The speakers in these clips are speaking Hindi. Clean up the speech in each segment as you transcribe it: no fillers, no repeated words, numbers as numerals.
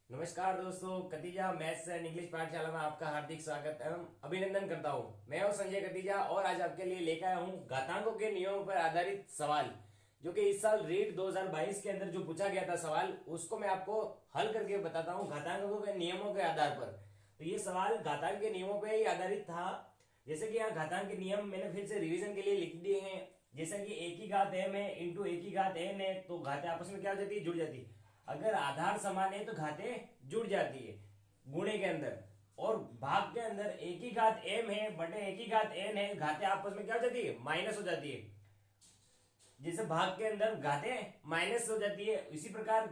नमस्कार दोस्तों, कतीजा मैथ्स एंड इंग्लिश पाठशाला में आपका हार्दिक स्वागत एवं अभिनंदन करता हूं। मैं हूं संजय कतीजा और आज आपके लिए लेकर आया हूं घातांकों के नियमों पर आधारित सवाल, जो कि इस साल रीट 2022 के अंदर जो पूछा गया था सवाल, उसको मैं आपको हल करके बताता हूं घातांकों के नियमों के आधार पर। तो ये सवाल घातांक के नियमों पर ही आधारित था। जैसे कि यहाँ घातांक के नियम मैंने फिर से रिविजन के लिए लिख दिए हैं। जैसे कि एक ही घात m है इंटू एक ही घात n है, तो घातें आपस में क्या हो जाती है, जुड़ जाती है। अगर आधार समान है तो घातें जुड़ जाती है गुणे के अंदर, और भाग के अंदर एक ही घात m है बटे एक ही घात n है, घातें आपस में क्या हो जाती है, माइनस हो जाती है। जैसे भाग के अंदर घातें माइनस हो जाती है, इसी प्रकार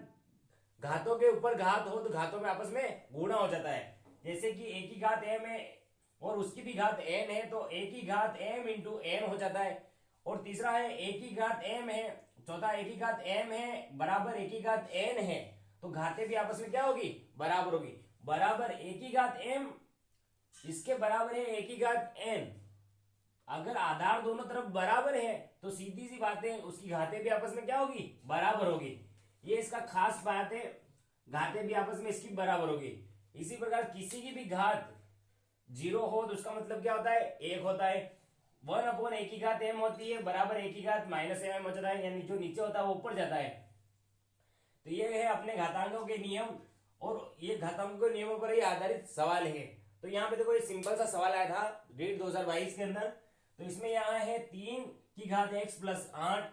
घातों के ऊपर घात हो तो घातों में आपस में गुणा हो जाता है। जैसे कि एक ही घात m है और उसकी भी घात n है, तो एक ही घात m इंटू n हो जाता है। और तीसरा है एक ही घात m है, चौथा एक ही घात m है बराबर एक ही घात n है, तो घातें भी आपस में क्या होगी, बराबर होगी। बराबर एक ही घात m इसके बराबर है एक ही घात n। अगर आधार दोनों तरफ बराबर है तो सीधी सी बात है उसकी घातें भी आपस में क्या होगी, बराबर होगी। ये इसका खास बात है, घातें भी आपस में इसकी बराबर होगी। इसी प्रकार किसी की भी घात 0 हो तो उसका मतलब क्या होता है, 1 होता है। 1 एक ही घात m होती है बराबर एक ही घात माइनस m हो जाता है, यानी जो नीचे होता है वो ऊपर जाता है। तो ये है अपने घातांकों के नियम, और ये घातांकों के नियमों पर ही आधारित सवाल है। तो यहाँ पे देखो ये सिंपल सा सवाल आया था रीट 2022 के अंदर। तो इसमें यहाँ है 3 की घात x प्लस 8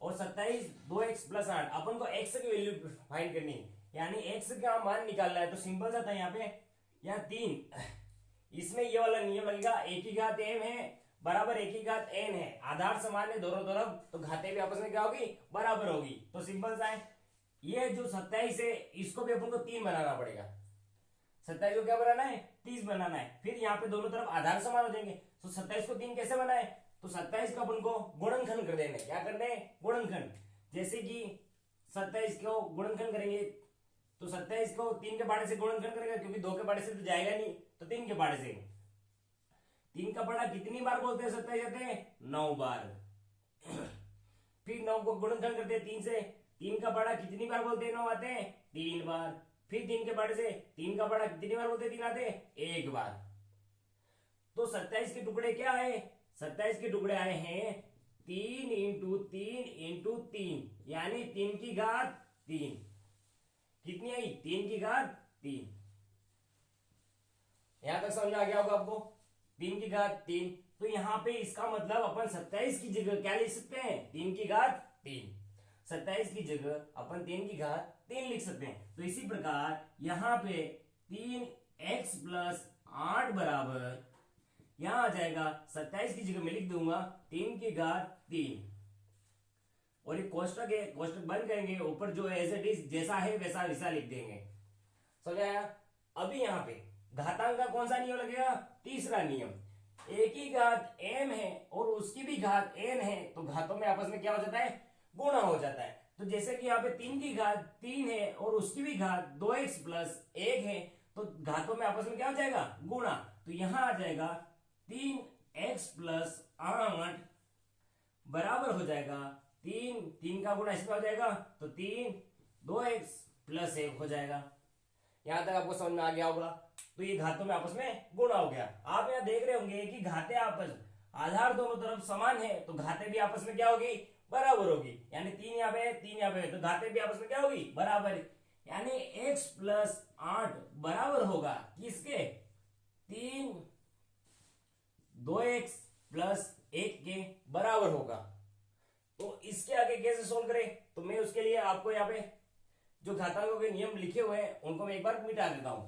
और 27 2x प्लस 8। अपन को x की वैल्यू फाइंड करनी है, यानी x का मान निकालना है। तो सिंपल सा था यहाँ पे, यहाँ 3, इसमें ये वाला नियम लगेगा, एक ही घात m है बराबर एक ही घात n है, आधार समान है दोनों तरफ, तो घातें भी आपस में क्या होगी, बराबर होगी। तो सिंपल सा है। ये जो 27 है इसको भी अपन को 3 बनाना पड़ेगा। 27 को क्या बनाना है, 30 बनाना है। फिर यहाँ पे दोनों तरफ आधार समान हो जाएंगे, तो 27 को 3 कैसे बनाए, तो 27 का अपन को गुणनखंड कर देना है। क्या करना है, गुणनखंड। जैसे कि 27 को गुणनखंड करेंगे तो 27 को 3 के पाड़े से गुणनखंड करेगा, क्योंकि 2 के पाड़े से तो जाएगा नहीं, तो 3 के पाड़े से। 3 का पड़ा कितनी बार बोलते हैं 27 आते हैं, 9 बार। फिर 9 को गुणनखंड करते हैं 3 से, 3 का पड़ा कितनी बार बोलते हैं, 9 आते हैं 3 बार। फिर 3 के पाड़े से 3 का पड़ा कितनी बार बोलते हैं, 3 आते हैं 1 बार। तो 27 के टुकड़े क्या है, 27 के टुकड़े आए हैं 3 इंटू 3 इंटू 3, यानी 3 की घात 3। कितनी आई, 3 की घात 3। यहां तक समझ आ गया होगा आपको, 3 की घात 3। तो यहां पे इसका मतलब अपन 27 की जगह क्या लिख सकते हैं, 3 की घात 3। 27 की जगह अपन 3 की घात 3 लिख सकते हैं। तो इसी प्रकार यहां पे 3x प्लस 8 बराबर, यहां आ जाएगा 27 की जगह मैं लिख दूंगा 3 की घात 3। और ये कोष्टक है, कोष्टक बंद करेंगे, ऊपर जो एज इट इज जैसा है वैसा वैसा लिख देंगे। समझ आया। अभी यहाँ पे घातांक का कौन सा नियम लगेगा, तीसरा नियम। एक ही घात m है और उसकी भी घात n है, तो घातों में आपस में क्या हो जाता है, गुणा हो जाता है। तो जैसे कि यहाँ पे 3 की घात 3 है और उसकी भी घात 2x प्लस 1 है, तो घातों में आपस में क्या हो जाएगा, गुणा। तो यहां आ जाएगा 3x प्लस 8 बराबर हो जाएगा 3 का गुणा इसमें हो जाएगा, तो 2x प्लस 1 हो जाएगा। यहां तक आपको समझ में आ गया होगा। तो ये घातों में आपस में गुणा हो गया। आप यहाँ देख रहे होंगे कि घातें आपस, आधार दोनों तरफ समान है, तो घातें भी आपस में क्या होगी, बराबर होगी। यानी 3 यहाँ पे है 3 यहाँ पे है, तो घातें भी आपस में क्या होगी, बराबर। यानी x प्लस 8 बराबर होगा किसके, 2x प्लस 1 के बराबर होगा। तो इसके आगे कैसे सोल्व करें, तो मैं उसके लिए आपको यहाँ पे जो घातांकों के नियम लिखे हुए हैं उनको मैं एक बार मिटा देता हूं।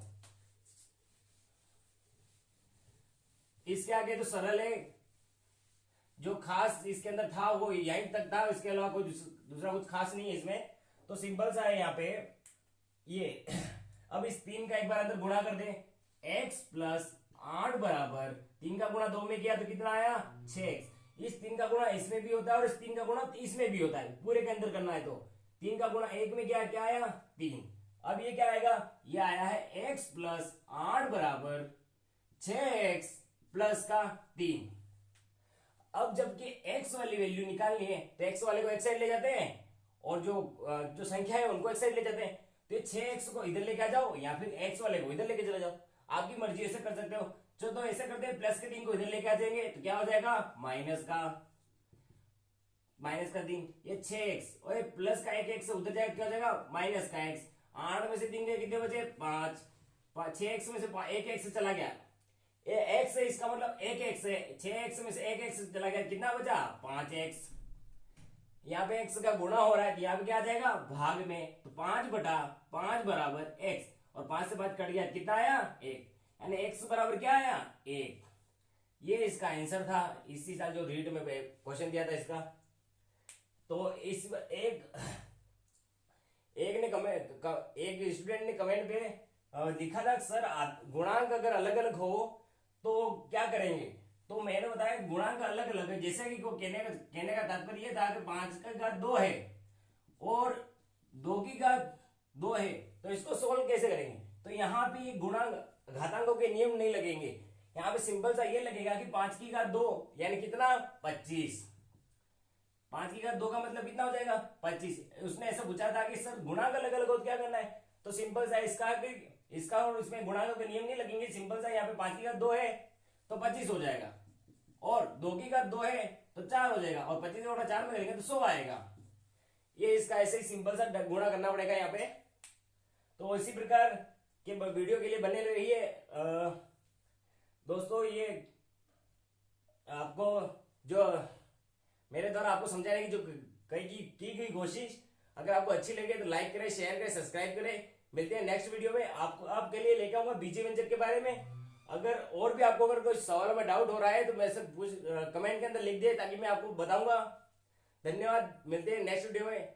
इसके आगे तो सरल है, जो खास इसके अंदर था वो यहीं तक था, इसके अलावा कोई दूसरा कुछ खास नहीं है इसमें। तो सिंपल सा है यहाँ पे ये। अब इस 3 का एक बार अंदर गुणा कर दे, x प्लस 8 बराबर 3 का गुणा 2 में किया तो कितना आया, 6x। इस 3 का गुणा इसमें भी होता है और इस 3 का गुणा इसमें भी होता है, पूरे के अंदर करना है। तो 3 का गुणा 1 में क्या आया, 3। अब ये क्या आएगा, ये आया है x प्लस 8 बराबर 6x प्लस का 3। अब जबकि x वाली वैल्यू निकालनी है तो x वाले को एक साइड ले जाते हैं और जो संख्या है उनको एक साइड ले जाते हैं। तो 6x को इधर लेके आ जाओ या फिर x वाले को इधर लेके चले जाओ, आपकी मर्जी, ऐसे कर सकते हो। तो ऐसे करते हैं, प्लस के 3 को इधर लेके आ जाएंगे तो क्या हो जाएगा, माइनस का 3, ये 6x और ये प्लस का 1x उधर जाएगा, क्या हो जाएगा, माइनस का x। 8 में से 3 गए, कितने बचे, 5। 6x में से 1x चला गया, ये x है, इसका मतलब 1x है, 6x में से 1x चला गया, कितना बचा, 5x। यहाँ पे x का गुणा हो रहा है, यहाँ पे क्या आ जाएगा, भाग में, तो 5/5 बराबर x, और 5 से 5 कट गया, कितना आया, 1, यानी x बराबर क्या आया, 1। ये इसका आंसर था, इसी साल जो रीड में क्वेश्चन दिया था इसका। तो इस एक स्टूडेंट ने कमेंट पे लिखा था, सर गुणांक अगर अलग अलग हो तो क्या करेंगे। तो मैंने बताया गुणांक अलग अलग है, जैसे कि को कहने का तात्पर्य यह था कि 5 का घात 2 है और 2 की घात 2 है, तो इसको सोल्व कैसे करेंगे। तो यहाँ पे ये गुणांक घातांकों के नियम नहीं लगेंगे, यहाँ पे सिंपल सा ये लगेगा कि 5 की घात 2 यानी कितना, 25। 5 की घात 2 का मतलब कितना हो जाएगा, 25। उसने ऐसा पूछा था कि सर गुणांक अलग अलग हो तो क्या करना है, तो सिंपल सा इसका और इसमें गुणांकों के नियम नहीं लगेंगे, सिंपल सा यहाँ पे 5 की घात 2 है तो 25 हो जाएगा, और 2 की घात 2 है तो 4 हो जाएगा, और 25 और 4 में करेंगे तो 100 आएगा। ये इसका ऐसे ही सिंपल सा गुणा करना पड़ेगा यहाँ पे। तो इसी प्रकार के वीडियो के लिए बने रहिए दोस्तों। ये आपको जो मेरे द्वारा आपको समझाने की जो की गई कोशिश, अगर आपको अच्छी लगे तो लाइक करें, शेयर करें, सब्सक्राइब करें। मिलते हैं नेक्स्ट वीडियो में। आपके लिए लेकर आऊंगा बीजीय व्यंजक के बारे में। अगर और भी आपको अगर कोई सवाल में डाउट हो रहा है तो वैसे कमेंट के अंदर लिख दे, ताकि मैं आपको बताऊंगा। धन्यवाद, मिलते हैं नेक्स्ट वीडियो में।